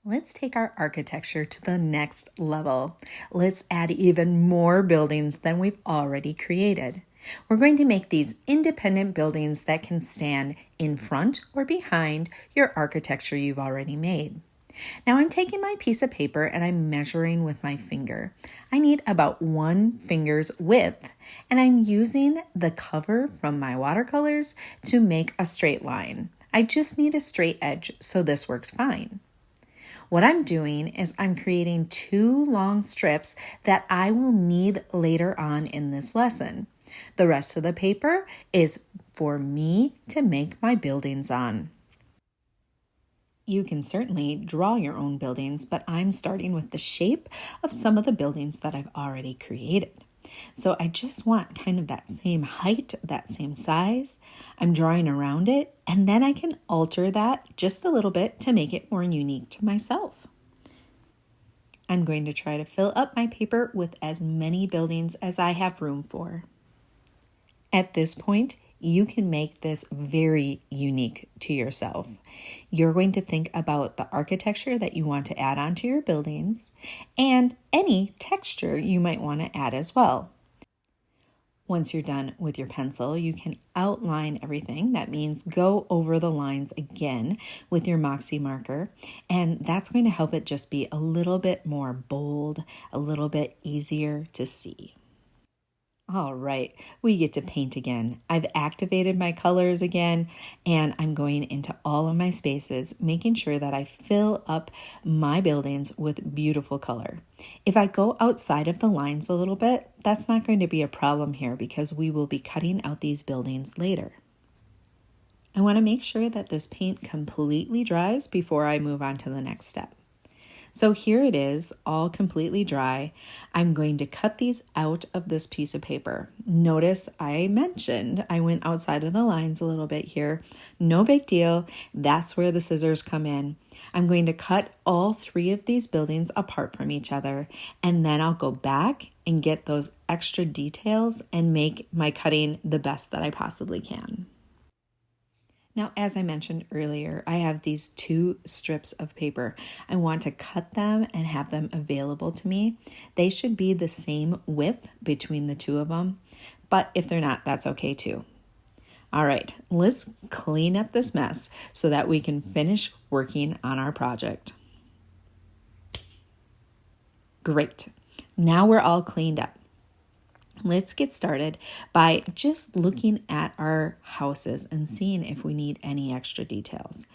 Let's take our architecture to the next level. Let's add even more buildings than we've already created. We're going to make these independent buildings that can stand in front or behind your architecture you've already made. Now I'm taking my piece of paper and I'm measuring with my finger. I need about 1 finger's width, and I'm using the cover from my watercolors to make a straight line. I just need a straight edge, so this works fine. What I'm doing is I'm creating 2 long strips that I will need later on in this lesson. The rest of the paper is for me to make my buildings on. You can certainly draw your own buildings, but I'm starting with the shape of some of the buildings that I've already created. So I just want kind of that same height, that same size. I'm drawing around it, and then I can alter that just a little bit to make it more unique to myself. I'm going to try to fill up my paper with as many buildings as I have room for. At this point, you can make this very unique to yourself. You're going to think about the architecture that you want to add onto your buildings and any texture you might want to add as well. Once you're done with your pencil, you can outline everything. That means go over the lines again with your Moxie marker, and that's going to help it just be a little bit more bold, a little bit easier to see. All right, we get to paint again. I've activated my colors again, and I'm going into all of my spaces, making sure that I fill up my buildings with beautiful color. If I go outside of the lines a little bit, that's not going to be a problem here because we will be cutting out these buildings later. I want to make sure that this paint completely dries before I move on to the next step. So here it is, all completely dry. I'm going to cut these out of this piece of paper. Notice I mentioned I went outside of the lines a little bit here. No big deal. That's where the scissors come in. I'm going to cut all 3 of these buildings apart from each other, and then I'll go back and get those extra details and make my cutting the best that I possibly can. Now, as I mentioned earlier, I have these 2 strips of paper. I want to cut them and have them available to me. They should be the same width between the 2 of them, but if they're not, that's okay too. All right, let's clean up this mess so that we can finish working on our project. Great. Now we're all cleaned up. Let's get started by just looking at our houses and seeing if we need any extra details.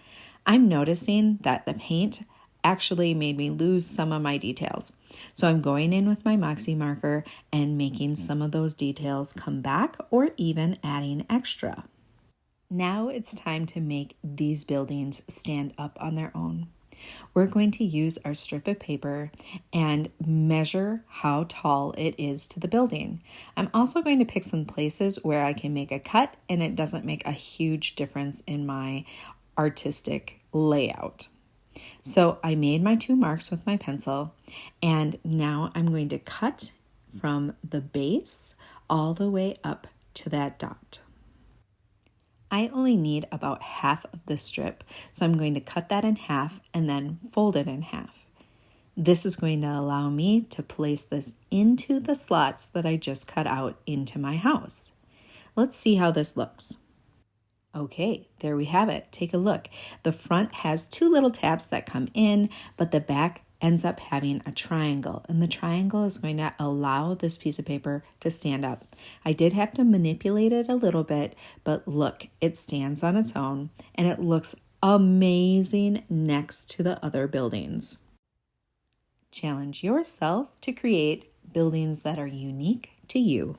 I'm noticing that the paint actually made me lose some of my details. So I'm going in with my Moxie marker and making some of those details come back or even adding extra. Now it's time to make these buildings stand up on their own. We're going to use our strip of paper and measure how tall it is to the building. I'm also going to pick some places where I can make a cut and it doesn't make a huge difference in my artistic layout. So I made my 2 marks with my pencil, and now I'm going to cut from the base all the way up to that dot. I only need about half of the strip, so I'm going to cut that in half and then fold it in half. This is going to allow me to place this into the slots that I just cut out into my house. Let's see how this looks. Okay, there we have it. Take a look. The front has 2 little tabs that come in, but the back ends up having a triangle, and the triangle is going to allow this piece of paper to stand up. I did have to manipulate it a little bit, but look, it stands on its own and it looks amazing next to the other buildings. Challenge yourself to create buildings that are unique to you.